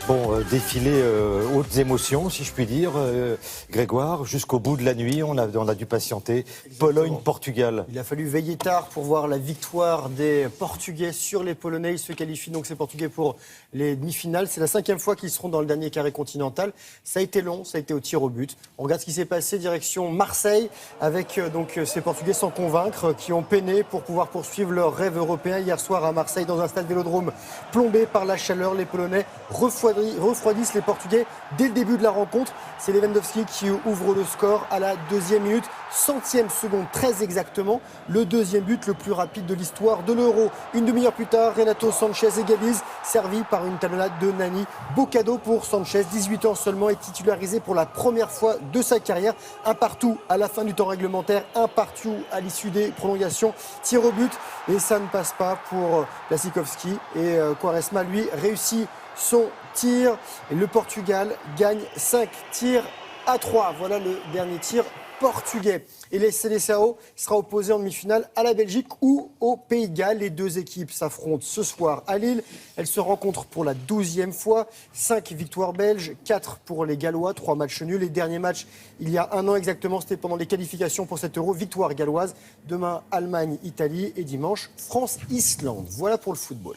Bon, défilé hautes émotions, si je puis dire, Grégoire, jusqu'au bout de la nuit, on a dû patienter. Pologne-Portugal. Il a fallu veiller tard pour voir la victoire des Portugais sur les Polonais. Ils se qualifient donc ces Portugais pour les demi-finales. C'est la 5e fois qu'ils seront dans le dernier carré continental. Ça a été long, ça a été au tir au but. On regarde ce qui s'est passé direction Marseille avec donc ces Portugais sans convaincre qui ont peiné pour pouvoir poursuivre leur rêve européen hier soir à Marseille dans un stade Vélodrome plombé par la chaleur. Les Polonais refroidissent les Portugais dès le début de la rencontre. C'est Lewandowski qui ouvre le score à la 2e minute, 100e seconde, très exactement. Le 2e but le plus rapide de l'histoire de l'Euro. Une demi-heure plus tard, Renato Sanchez égalise, servi par une talonnade de Nani. Beau cadeau pour Sanchez, 18 ans seulement, est titularisé pour la première fois de sa carrière. Un partout à la fin du temps réglementaire, un partout à l'issue des prolongations. Tir au but et ça ne passe pas pour Błaszczykowski. Et Quaresma, lui, réussit son tir. Et le Portugal gagne 5 tirs à 3. Voilà le dernier tir portugais. Et les Seleção sera opposé en demi-finale à la Belgique ou au Pays de Galles. Les deux équipes s'affrontent ce soir à Lille. Elles se rencontrent pour la 12e fois. 5 victoires belges, 4 pour les Gallois, 3 matchs nuls. Les derniers matchs, il y a un an exactement, c'était pendant les qualifications pour cet Euro. Victoire galloise. Demain, Allemagne-Italie et dimanche, France-Islande. Voilà pour le football.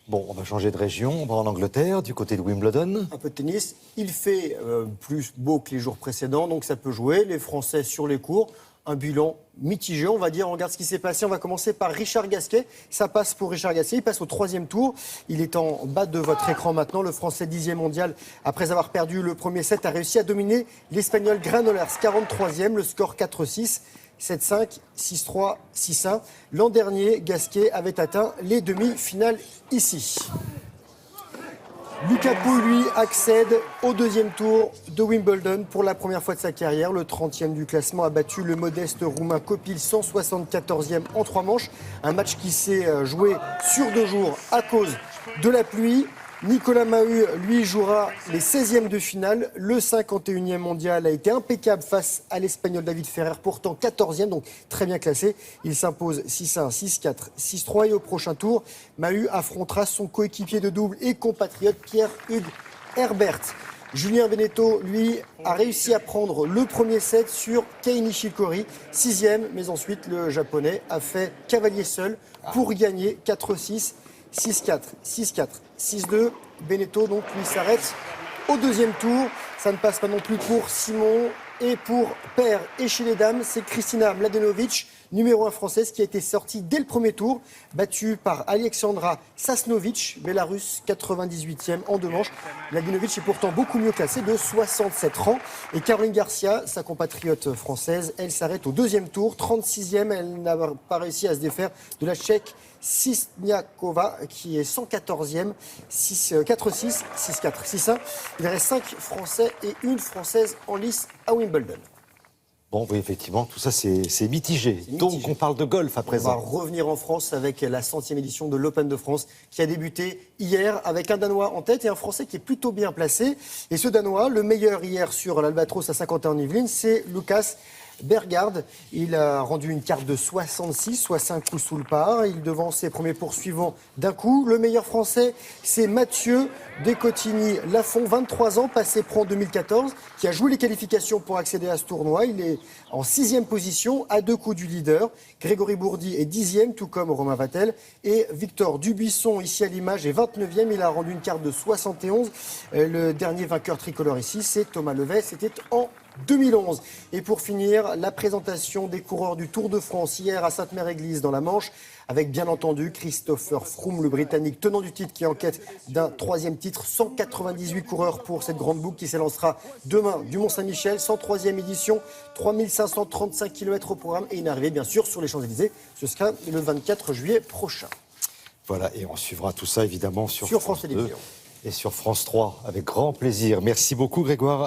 Bon, on va changer de région, on va en Angleterre, du côté de Wimbledon. Un peu de tennis. Il fait plus beau que les jours précédents, donc ça peut jouer. Les Français sur les cours. Un bilan mitigé, on va dire. On regarde ce qui s'est passé. On va commencer par Richard Gasquet. Ça passe pour Richard Gasquet. Il passe au 3e tour. Il est en bas de votre écran maintenant. Le Français 10e mondial, après avoir perdu le premier set, a réussi à dominer l'Espagnol Granollers, 43e. Le score 4-6. 7-5, 6-3, 6-1. L'an dernier, Gasquet avait atteint les demi-finales ici. Lucas Pouille, lui, accède au 2e tour de Wimbledon pour la première fois de sa carrière. Le 30e du classement a battu le modeste roumain Copil, 174e en 3 manches. Un match qui s'est joué sur 2 jours à cause de la pluie. Nicolas Mahut, lui, jouera les 16e de finale. Le 51e mondial a été impeccable face à l'Espagnol David Ferrer, pourtant 14e, donc très bien classé. Il s'impose 6-1, 6-4, 6-3 et au prochain tour, Mahut affrontera son coéquipier de double et compatriote Pierre-Hugues Herbert. Julien Benneteau, lui, a réussi à prendre le premier set sur Kei Nishikori, 6e, mais ensuite le Japonais a fait cavalier seul pour gagner 4-6. 6-4, 6-4, 6-2. Benneteau, donc, lui, s'arrête au 2e tour. Ça ne passe pas non plus pour Simon. Et pour père et chez les dames, c'est Kristina Mladenovic, numéro 1 française, qui a été sortie dès le premier tour, battue par Alexandra Sasnovic, Bélarus, 98e en 2 manches. Mladenovic est pourtant beaucoup mieux classée, de 67 rangs. Et Caroline Garcia, sa compatriote française, elle s'arrête au 2e tour, 36e. Elle n'a pas réussi à se défaire de la Tchèque Sisniakova, qui est 114e, 4-6, 6-4, 6-1. Il reste 5 Français et une Française en lice à Wimbledon. Bon, oui, effectivement, tout ça, c'est mitigé. Donc, on parle de golf à présent. On va revenir en France avec la 100e édition de l'Open de France qui a débuté hier avec un Danois en tête et un Français qui est plutôt bien placé. Et ce Danois, le meilleur hier sur l'Albatros à Saint-Quentin-en-Yvelines, c'est Lucas Bergard. Il a rendu une carte de 66, soit 5 coups sous le par. Il devance ses premiers poursuivants d'un coup. Le meilleur français, c'est Mathieu Descotigny-Lafont, 23 ans, passé pro en 2014, qui a joué les qualifications pour accéder à ce tournoi. Il est en 6e position, à 2 coups du leader. Grégory Bourdi est 10e, tout comme Romain Vatel. Et Victor Dubuisson, ici à l'image, est 29e. Il a rendu une carte de 71. Le dernier vainqueur tricolore ici, c'est Thomas Levet. C'était en 2011. Et pour finir, la présentation des coureurs du Tour de France hier à Sainte-Mère-Église dans la Manche, avec bien entendu Christopher Froome, le Britannique tenant du titre qui est en quête d'un 3e titre. 198 coureurs pour cette grande boucle qui s'élancera demain du Mont-Saint-Michel, 103e édition, 3535 km au programme et une arrivée bien sûr sur les Champs-Élysées. Ce sera le 24 juillet prochain. Voilà, et on suivra tout ça évidemment sur France 2 et sur France 3 avec grand plaisir. Merci beaucoup Grégoire.